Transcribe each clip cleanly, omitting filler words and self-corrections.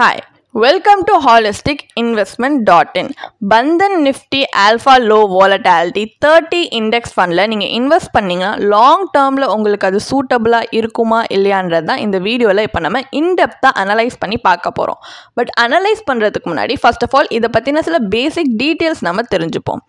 Hi, welcome to holisticinvestment.in. Bandhan Nifty Alpha Low Volatility 30 Index Fundல நீங்கள் invest பண்ணீங்கன்னா long டேர்மில் உங்களுக்கு அது சூட்டபுளாக இருக்குமா இல்லையான்றது தான் இந்த வீடியோவில் இப்போ நம்ம இன்டெப்த்தாக அனலைஸ் பண்ணி பார்க்க போகிறோம். பட் அனலைஸ் பண்ணுறதுக்கு முன்னாடி ஃபர்ஸ்ட் ஆஃப் ஆல் இதை பற்றின சில பேசிக் டீட்டெயில்ஸ் நம்ம தெரிஞ்சுப்போம்.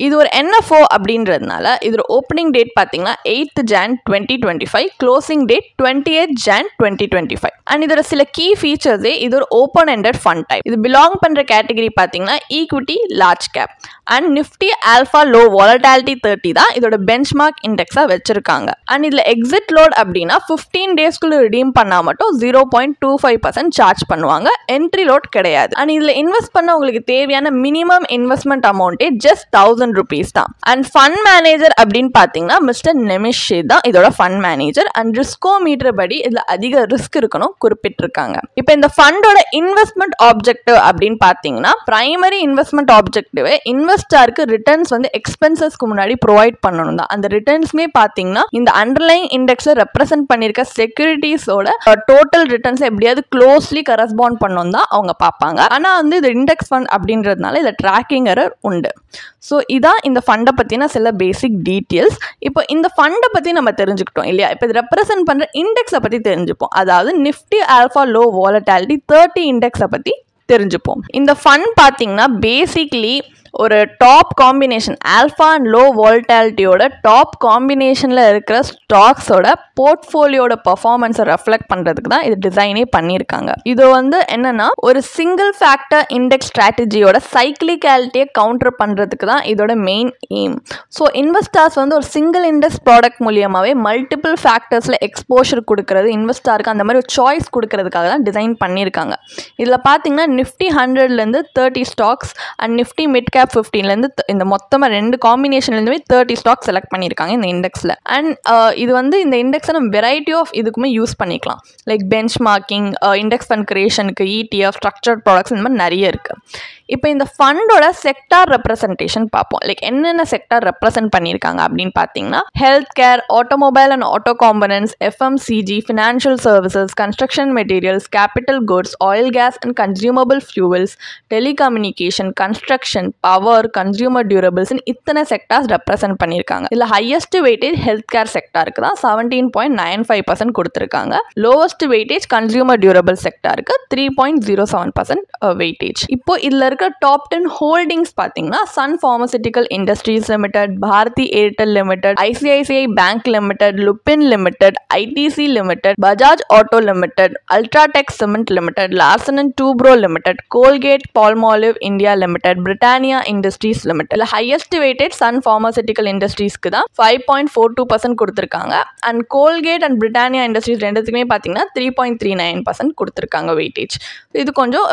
இது ஒரு NFO அப்படின்றதுனால இதோட ஓப்பனிங் டேட் பார்த்தீங்கன்னா 8th Jan 2025, closing date 28th Jan 2025. And இதோட சில கீ ஃபீச்சர்ஸே இது ஒரு ஓப்பன் எண்டட் ஃபண்ட் டைப். இது பிலாங் பண்ணுற கேட்டகரி பார்த்தீங்கன்னா equity large cap. And Nifty alpha low volatility 30 தான் இதோட பெஞ்ச்மார்க் இண்டெக்ஸாக வச்சிருக்காங்க. அண்ட் இதில் எக்ஸிட் லோட் அப்படின்னா 15 டேஸ்க்குள்ள ரிடீம் பண்ணால் மட்டும் 0.25% சார்ஜ் பண்ணுவாங்க. என்ட்ரி லோட் கிடையாது. அண்ட் இதில் இன்வெஸ்ட் பண்ண உங்களுக்கு தேவையான மினிமம் இன்வெஸ்ட்மெண்ட் அமௌண்ட்டே ஜஸ்ட் 1000 rupees தான். அண்ட் ஃபண்ட் மேனேஜர் அப்படின்னு பார்த்தீங்கன்னா மிஸ்டர் நெமிஷ் தான் இதோட ஃபண்ட் மேனேஜர். அண்ட் ரிஸ்கோமீட்டர் படி இதில் அதிக ரிஸ்க் இருக்கணும் குறிப்பிட்டிருக்காங்க. இப்போ இந்த ஃபண்டோட இன்வெஸ்ட்மெண்ட் ஆப்ஜெக்டிவ் அப்படின்னு பார்த்தீங்கன்னா பிரைமரி இன்வெஸ்ட்மெண்ட் ஆப்ஜெக்டிவ் இன்வெஸ்டருக்கு ரிட்டர்ன்ஸ் வந்து எக்ஸ்பென்சஸ்க்கு முன்னாடி ப்ரொவைட் பண்ணணும் தான். அந்த ரிட்டர்ன்ஸ்மே பார்த்தீங்கன்னா இந்த அண்டர்லைங் இண்டெக்ஸில் ரெப்ரசென்ட் பண்ணியிருக்க செக்யூரிட்டிஸோட டோட்டல் ரிட்டர்ன்ஸ் எப்படியாவது க்ளோஸ்லி கரஸ்பாண்ட் பண்ணணும் தான் அவங்க பார்ப்பாங்க. ஆனால் வந்து இது இண்டெக்ஸ் ஃபண்ட் அப்படின்றதுனால இதில் ட்ராக்கிங் எரர் உண்டு. ஸோ இதான் இந்த ஃபண்டை பற்றின சில பேசிக் டீட்டெயில்ஸ். இப்போ இந்த ஃபண்டை பற்றி நம்ம தெரிஞ்சுக்கிட்டோம் இல்லையா? இப்போ இது ரெப்ரசென்ட் பண்ணுற இண்டெக்ஸை பற்றி தெரிஞ்சுப்போம். அதாவது நிஃப்டி ஆல்ஃபா லோ வாலட்டாலிட்டி 30 இண்டெக்ஸை பற்றி தெரிஞ்சுப்போம். இந்த ஃபண்ட் பார்த்தீங்கன்னா பேசிக்லி ஒரு top combination alpha and low வாலட்டாலிட்டியோட டாப் காம்பினேஷனில் இருக்கிற ஸ்டாக்ஸோட போர்ட்ஃபோலியோட பர்ஃபார்மன்ஸை ரெஃப்ளெக்ட் பண்ணுறதுக்கு தான் இது டிசைனே பண்ணியிருக்காங்க. இது வந்து என்னன்னா ஒரு சிங்கிள் ஃபேக்டர் இண்டெக்ஸ் ஸ்ட்ராட்டஜியோட சைக்ளிகாலிட்டியை கவுண்டர் பண்ணுறதுக்கு தான் இதோட மெயின் எய்ம். ஸோ இன்வெஸ்டர்ஸ் வந்து ஒரு சிங்கிள் இண்டெக்ஸ் ப்ராடக்ட் மூலியமாகவே மல்டிபிள் ஃபேக்டர்ஸில் எக்ஸ்போஷர் கொடுக்கறது இன்வெஸ்டருக்கு அந்த மாதிரி ஒரு சாய்ஸ் கொடுக்கறதுக்காக தான் டிசைன் பண்ணியிருக்காங்க. இதில் பார்த்தீங்கன்னா நிஃப்டி 100லேருந்து 30 stocks and Nifty mid cap 15லேருந்து இந்த மொத்தமாக 2 காம்பினேஷன்லேருந்துமே 30 ஸ்டாக் செலக்ட் பண்ணியிருக்காங்க இந்த இண்டெக்ஸில். அண்ட் இது வந்து இந்த இண்டெக்ஸை நம்ம வெரைட்டி ஆஃப் இதுக்குமே யூஸ் பண்ணிக்கலாம். Like benchmarking, index fund கிரியேஷனுக்கு, ETF, ஸ்ட்ரக்சர்ட் ப்ராடக்ட்ஸ் இந்த மாதிரி நிறைய இருக்குது. இப்போ இந்த ஃபண்டோட செக்டார் ரெப்ரசன்டேஷன் பார்ப்போம். லைக் என்னென்ன செக்டார் ரெப்ரசென்ட் பண்ணியிருக்காங்க அப்படின்னு பார்த்தீங்கன்னா health care, automobile and auto components, FMCG, financial services, construction materials, capital goods, oil gas and consumable fuels, telecommunication, construction, power, consumer durables இத்தனை செக்டார்ஸ் ரெப்ரசென்ட் பண்ணியிருக்காங்க. இதில் ஹையஸ்ட் வெயிட்டேஜ் ஹெல்த் கேர் செக்டாருக்கு தான் 17.95% கொடுத்துருக்காங்க. Lowest weightage consumer durable செக்டாருக்கு 3.07% weightage. இப்போ இதில் இருக்க டாப் 10 ஹோல்டிங்ஸ் பார்த்தீங்கன்னா Sun Pharmaceutical Industries Limited, Bharti Airtel Limited, ICICI bank Limited, Lupin Limited, ITC Limited, Bajaj auto Limited, UltraTech cement Limited, Larsen and Toubro Limited, Colgate Palmolive India Limited, Britannia Industries Limited. இல்லை highest weightage Sun Pharmaceutical இண்டஸ்ட்ரீஸ்க்கு தான் 5.42% கொடுத்துருக்காங்க. And Colgate and Britannia Industries ரெண்டுத்துக்குமே பார்த்தீங்கன்னா 3.39% கொடுத்துருக்காங்க weightage. இது கொஞ்சம்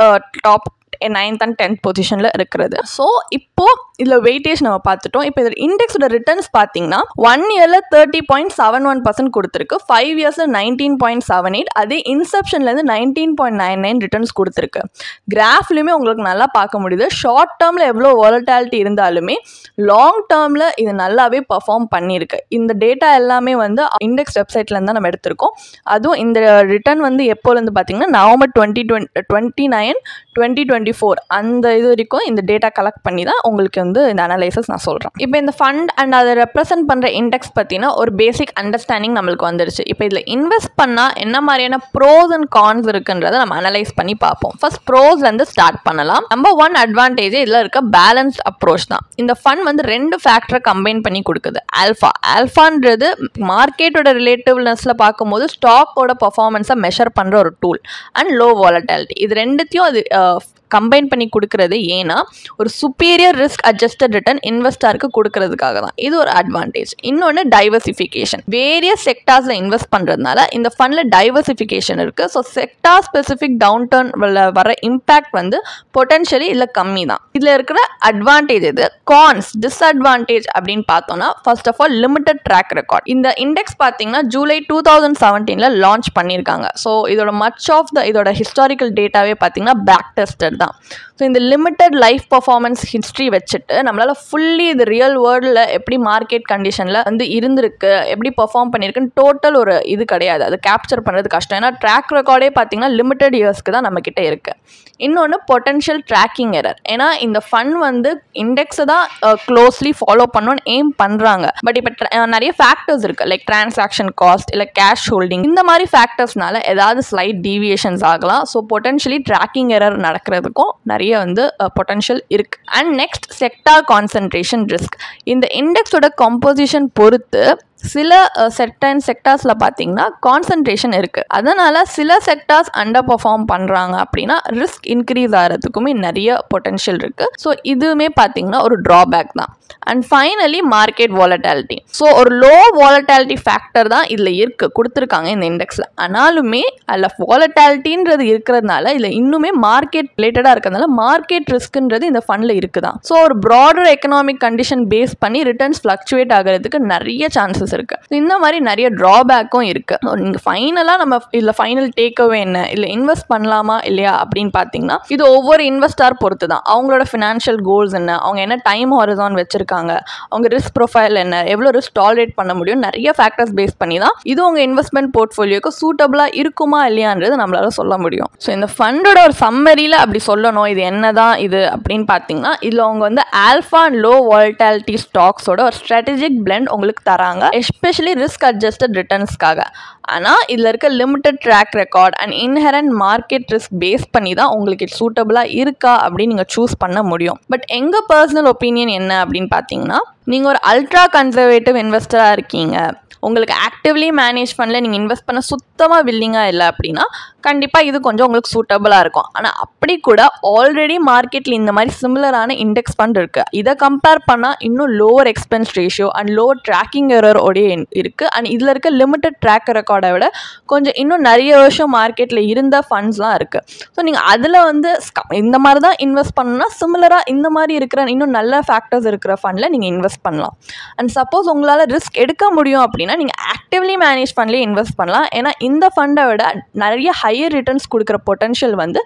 top 9th and 10th பொசிஷனில் இருக்கிறது. ஸோ இப்போ இதில் வெயிட்டேஜ் நம்ம பார்த்துட்டோம். இப்போ இதில் இண்டெக்ஸோட ரிட்டர்ன்ஸ் பார்த்தீங்கன்னா 1 இயரில் 30.71% கொடுத்துருக்கு, 5 இயர்ஸில் 19.78, அதே இன்செப்ஷன்லேருந்து 19.99 ரிட்டர்ன்ஸ் கொடுத்துருக்கு. கிராஃப்லையுமே உங்களுக்கு நல்லா பார்க்க முடியுது. ஷார்ட் டேர்மில் எவ்வளோ வாலட்டாலிட்டி இருந்தாலுமே லாங் டேர்மில் இது நல்லாவே பர்ஃபார்ம் பண்ணியிருக்கு. இந்த டேட்டா எல்லாமே வந்து இண்டெக்ஸ் வெப்சைட்லேருந்து தான் நம்ம எடுத்திருக்கோம். அதுவும் இந்த ரிட்டர்ன் வந்து எப்போலேருந்து பார்த்தீங்கன்னா நவம்பர் 29, 2024 அந்த இது வரைக்கும் இந்த டேட்டா கலெக்ட் பண்ணி தான் உங்களுக்கு வந்து இந்த அனலைசஸ் நான் சொல்கிறேன். இப்போ இந்த ஃபண்ட் அண்ட் அதை ரெப்ரசென்ட் பண்ணுற இண்டெக்ஸ் பற்றினா ஒரு பேசிக் அண்டர்ஸ்டாண்டிங் நம்மளுக்கு வந்துருச்சு. இப்போ இதில் இன்வெஸ்ட் பண்ணால் என்ன மாதிரியான ப்ரோஸ் அண்ட் கான்ஸ் இருக்குன்றதை நம்ம அனலைஸ் பண்ணி பார்ப்போம். ஃபர்ஸ்ட் ப்ரோஸ்லேருந்து ஸ்டார்ட் பண்ணலாம். நம்பர் 1 அட்வான்டேஜ் இதில் இருக்க பேலன்ஸ்ட் அப்ரோச் தான். இந்த ஃபண்ட் வந்து 2 ஃபேக்டரை கம்பைன் பண்ணி கொடுக்குது. ஆல்ஃபான்றது மார்க்கெட்டோட ரிலேட்டிவ்னஸில் பார்க்கும்போது ஸ்டாக்கோட பர்ஃபார்மன்ஸை மெஷர் பண்ணுற ஒரு டூல். அண்ட் லோ வாலட்டாலிட்டி இது ரெண்டுத்தையும் அது கம்பைன் பண்ணி கொடுக்கறது ஏன்னா ஒரு சுப்பீரியர் ரிஸ்க் அட்ஜஸ்டட் ரிட்டர்ன் இன்வெஸ்டருக்கு கொடுக்கறதுக்காக தான். இது ஒரு அட்வான்டேஜ். இன்னொன்று டைவர்சிஃபிகேஷன். வேரியஸ் செக்டார்ஸில் இன்வெஸ்ட் பண்ணுறதுனால இந்த ஃபண்டில் டைவர்சிஃபிகேஷன் இருக்குது. So sector specific downturn வர இம்பேக்ட் வந்து பொட்டன்ஷியலி இல்லை கம்மி தான். இதில் இருக்கிற அட்வான்டேஜ் இது. கான்ஸ் டிஸ்அட்வான்டேஜ் அப்படின்னு பார்த்தோம்னா first of all limited track record. இந்த இண்டெக்ஸ் பார்த்தீங்கன்னா ஜூலை 2017 லான்ச் பண்ணியிருக்காங்க. ஸோ இதோட மச் ஆஃப் இதோட ஹிஸ்டாரிக்கல் டேட்டாவே பார்த்தீங்கன்னா பேக் டெஸ்டட் தான். ஸோ இந்த லிமிட்டட் லைஃப் பர்ஃபார்மன்ஸ் ஹிஸ்ட்ரி வச்சுட்டு நம்மளால் ஃபுல்லி இது ரியல் வேர்ல்டில் எப்படி மார்க்கெட் கண்டிஷனில் வந்து இருந்திருக்கு, எப்படி பர்ஃபார்ம் பண்ணியிருக்குன்னு டோட்டல் ஒரு இது கிடையாது. அது கேப்சர் பண்ணுறது கஷ்டம். ஏன்னா ட்ராக் ரெக்கார்டே பார்த்தீங்கன்னா லிமிட்டட் இயர்ஸ்க்கு தான் நம்மக்கிட்ட இருக்குது. இன்னொன்று பொட்டன்ஷியல் ட்ராக்கிங் எரர். ஏன்னா இந்த ஃபண்ட் வந்து இண்டெக்ஸை தான் க்ளோஸ்லி ஃபாலோ பண்ணணும்னு எய்ம் பண்ணுறாங்க. பட் இப்போ நிறைய ஃபேக்டர்ஸ் இருக்குது, லைக் டிரான்சாக்ஷன் காஸ்ட் இல்லை கேஷ் ஹோல்டிங். இந்த மாதிரி ஃபேக்டர்ஸ்னால ஏதாவது ஸ்லைட் டீவியேஷன்ஸ் ஆகலாம். ஸோ பொட்டன்ஷியலி ட்ராக்கிங் எரர் நடக்கிறதுக்கும் நிறைய வந்து பொட்டன்ஷியல் இருக்குது. And next sector concentration risk. இந்த இண்டெக்ஸோட கம்போசிஷன் பொறுத்து சில செக்டார்ஸில் பார்த்தீங்கன்னா கான்சன்ட்ரேஷன் இருக்குது. அதனால் சில செக்டார்ஸ் அண்டர் பர்ஃபார்ம் பண்ணுறாங்க அப்படின்னா ரிஸ்க் இன்க்ரீஸ் ஆகிறதுக்குமே நிறைய பொட்டன்ஷியல் இருக்குது. ஸோ இதுவுமே பார்த்தீங்கன்னா ஒரு ட்ராபேக் தான். And finally market volatility. So ஒரு லோ வாலட்டாலிட்டி ஃபேக்டர் தான் இதில் கொடுத்துருக்காங்க இந்த இண்டெக்ஸில். ஆனாலுமே அதில் வாலட்டாலிட்டின்றது இருக்கிறதுனால இதில் இன்னுமே மார்க்கெட் ரிலேட்டடாக இருக்கிறதுனால மார்க்கெட் ரிஸ்க்குன்றது இந்த ஃபண்டில் இருக்குதான். ஸோ ஒரு ப்ராடர் எக்கனாமிக் கண்டிஷன் பேஸ் பண்ணி ரிட்டர்ன்ஸ் ஃப்ளக்சுவேட் ஆகிறதுக்கு நிறைய சான்சஸ் இருக்கு. இந்த மாதிரி நிறைய டிராபேக்கும் இருக்கு. நீங்க ஃபைனலா நம்ம இல்ல ஃபைனல் டேக்அவே என்ன, இல்ல இன்வெஸ்ட் பண்ணலாமா இல்லையா அப்படின்னு பாத்தீங்கன்னா இது ஒவ்வொரு இன்வெஸ்டர் பொறுத்து தான். அவங்களோட ஃபினான்ஷியல் கோல்ஸ் என்ன, அவங்க என்ன டைம் ஹாரிசான் வச்சிருக்காங்க, அவங்க ரிஸ்க் ப்ரொஃபைல் என்ன, எவ்வளவு ரிஸ்க் டாலரேட் பண்ண முடியும், நிறைய ஃபேக்டர்ஸ் பேஸ் பண்ணி தான் இது உங்க இன்வெஸ்ட்மெண்ட் போர்ட்ஃபோலியோக்கு சூட்டபிளா இருக்குமா இல்லையான்றது நம்மளால சொல்ல முடியும். ஸோ இந்த ஃபண்டோட ஒரு சம்மரியில அப்படி சொல்லணும் இது என்னதான் இது அப்படின்னு பாத்தீங்கன்னா இதுல அவங்க வந்து ஆல்ஃபா அண்ட் லோ வாலட்டாலிட்டி ஸ்டாக்ஸோட ஒரு ஸ்ட்ராட்டஜிக் பிளெண்ட் உங்களுக்கு தராங்க, எஸ்பெஷலி ரிஸ்க் அட்ஜஸ்டட் ரிட்டர்ன்ஸ்க்காக. ஆனால் இதில் இருக்க limited track record and inherent market risk base பண்ணி தான் உங்களுக்கு சூட்டபிளாக இருக்கா அப்படின்னு நீங்கள் சூஸ் பண்ண முடியும். பட் எங்கள் பர்சனல் ஒப்பீனியன் என்ன அப்படின்னு பார்த்தீங்கன்னா, நீங்கள் ஒரு அல்ட்ரா கன்சர்வேட்டிவ் இன்வெஸ்டராக இருக்கீங்க, உங்களுக்கு ஆக்டிவ்லி மேனேஜ் ஃபண்டில் நீங்கள் இன்வெஸ்ட் பண்ண சுத்தமாக வில்லிங்காக இல்லை அப்படின்னா கண்டிப்பாக இது கொஞ்சம் உங்களுக்கு சூட்டபிளாக இருக்கும். ஆனால் அப்படி கூட ஆல்ரெடி மார்க்கெட்டில் இந்த மாதிரி சிமிலரான இண்டெக்ஸ் ஃபண்ட் இருக்குது. இதை கம்பேர் பண்ணால் இன்னும் lower expense ratio and lower tracking error உடைய இருக்குது. அண்ட் இதில் இருக்க லிமிட்டட் ட்ராக் ரெக்கார்டை விட கொஞ்சம் இன்னும் நிறைய வருஷம் மார்க்கெட்டில் இருந்த ஃபண்ட்ஸ்லாம் இருக்குது. ஸோ நீங்கள் அதில் வந்து இந்த மாதிரி தான் இன்வெஸ்ட் பண்ணணும்னா சிமிலராக இந்த மாதிரி இருக்கிற இன்னும் நல்ல ஃபேக்டர்ஸ் இருக்கிற ஃபண்டில் நீங்கள் இன்வெஸ்ட் பண்ணலாம். அண்ட் சப்போஸ் உங்களால் ரிஸ்க் எடுக்க முடியும் அப்படின்னா நீங்கள் ஆக்டிவ்லி மேனேஜ் ஃபண்ட்லேயே இன்வெஸ்ட் பண்ணலாம். ஏன்னா இந்த ஃபண்டை விட நிறைய ஹையர் ரிட்டர்ன்ஸ் கொடுக்குற பொட்டன்ஷியல் வந்து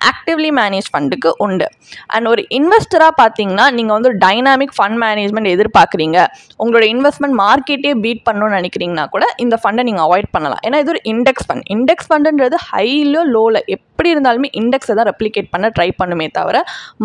ஆக்டிவ்லி மேனேஜ் ஃபண்டுக்கு உண்டு. அண்ட் ஒரு இன்வெஸ்டராக பார்த்தீங்கன்னா நீங்கள் வந்து ஒரு டைனாமிக் ஃபண்ட் மேனேஜ்மெண்ட் எதிர்பார்க்குறீங்க, உங்களோட இன்வெஸ்ட்மெண்ட் மார்க்கெட்டே பீட் பண்ணணும்னு நினைக்கிறீங்கன்னா கூட இந்த ஃபண்டை நீங்கள் அவாய்ட் பண்ணலாம். ஏன்னா இது ஒரு இண்டெக்ஸ் ஃபண்ட். இண்டெக்ஸ் ஃபண்டுன்றது ஹைலோ லோவில் எப்படி இருந்தாலுமே இண்டெக்ஸை தான் ரெப்ளிகேட் பண்ண ட்ரை பண்ணுமே தவிர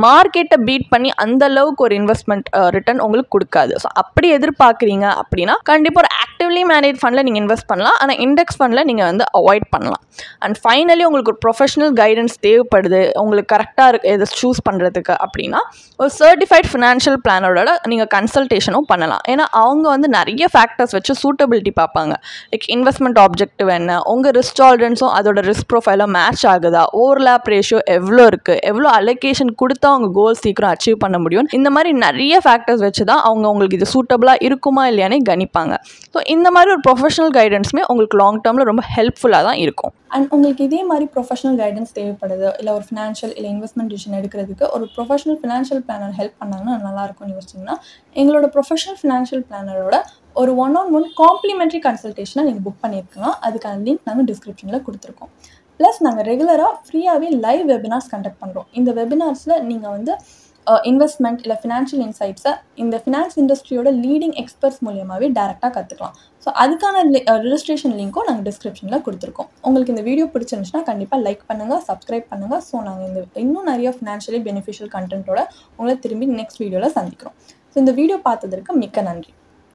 மார்க்கெட்டை பீட் பண்ணி அந்த அளவுக்கு ஒரு இன்வெஸ்ட்மெண்ட் ரிட்டர்ன் உங்களுக்கு கொடுக்காது. ஸோ அப்படி எதிர்பார்க்குறீங்க அப்படின்னா கண்டிப்பாக ஒரு ஆக்டிவ்லி மேனேஜ் ஃபண்டில் நீங்கள் இன்வெஸ்ட் பண்ணலாம். ஆனால் இண்டெக்ஸ் ஃபண்டில் நீங்கள் வந்து அவாய்ட் பண்ணலாம். அண்ட் ஃபைனலி உங்களுக்கு ஒரு ப்ரொஃபஷனல் கைடன்ஸ் தேவைப்படுது உங்களுக்கு கரெக்டாக இருக்கு இதை சூஸ் பண்ணுறதுக்கு அப்படின்னா ஒரு சர்டிஃபைட் ஃபினான்ஷியல் பிளானரோட நீங்கள் கன்சல்டேஷனும் பண்ணலாம். ஏன்னா அவங்க வந்து நிறைய ஃபேக்டர்ஸ் வச்சு சூட்டபிலிட்டி பார்ப்பாங்க. லைக் இன்வெஸ்ட்மெண்ட் ஆப்ஜெக்டிவ் என்ன, உங்கள் ரிஸ்க் டாலரன்ஸும் அதோட ரிஸ்க் ப்ரொஃபைலும் மேட்ச் ஆகுதா, ஓவர்லேப் ரேஷியோ எவ்வளோ இருக்குது, எவ்வளோ அலோகேஷன் கொடுத்தா அவங்க கோல் சீக்கிரம் அச்சீவ் பண்ண முடியும், இந்த மாதிரி நிறைய ஃபேக்டர்ஸ் வச்சு தான் அவங்க உங்களுக்கு இது சூட்டபிளாக இருக்குமா இல்லையானே கணிப்பாங்க. ஸோ இந்த மாதிரி ஒரு ப்ரொஃபஷனல் கைடன்ஸுமே உங்களுக்கு லாங் டேர்மில் ரொம்ப ஹெல்ப்ஃபுல்லாக தான் இருக்கும். அண்ட் உங்களுக்கு இதே மாதிரி ப்ரொஃபஷனல் கைடன்ஸ் தேவைப்படுது, இல்லை ஒரு ஃபினான்ஷியல் இல்லை இன்வெஸ்ட்மெண்ட் டிசிஷன் எடுக்கிறதுக்கு ஒரு ப்ரொஃபஷனல் ஃபினான்ஷியல் பிளானர் ஹெல்ப் பண்ணாங்கன்னா நல்லாயிருக்கும்னு யோசிச்சிங்கன்னா எங்களோட ப்ரொஃபஷனல் ஃபினான்ஷியல் பிளானரோட ஒரு 1-on-1 காம்ப்ளிமெண்ட்ரி கன்சல்டேஷனை நீங்கள் புக் பண்ணியிருக்கலாம். அதுக்கான லிங்க் நாங்கள் டிஸ்கிரிப்ஷனில் கொடுத்துருக்கோம். ப்ளஸ் நாங்கள் ரெகுலராக ஃப்ரீயாகவே லைவ் வெபினார்ஸ் கண்டக்ட் பண்ணுறோம். இந்த வெபினார்ஸில் நீங்கள் வந்து இன்வெஸ்ட்மெண்ட் இல்லை ஃபினான்ஷியல் இன்சைட்ஸை இந்த ஃபினான்ஸ் இண்டஸ்ட்ரியோட லீடிங் எக்ஸ்பர்ட்ஸ் மூலியமாகவே டேரெக்டாக கற்றுக்கலாம். ஸோ அதுக்கான ரெஜிஸ்ட்ரேஷன் லிங்க்கும் நாங்கள் டிஸ்கிரிப்ஷனில் கொடுத்துருக்கோம். உங்களுக்கு இந்த வீடியோ பிடிச்சிருந்துச்சுன்னா கண்டிப்பாக லைக் பண்ணுங்கள், சப்ஸ்கிரைப் பண்ணுங்கள். ஸோ நாங்கள் இன்னும் நிறைய ஃபினான்ஷியலி பெனிஃபிஷியல் கண்டென்ட்டோட உங்களை திரும்பி நெக்ஸ்ட் வீடியோவில் சந்திக்கிறோம். ஸோ இந்த வீடியோ பார்த்ததற்கு மிக்க நன்றி.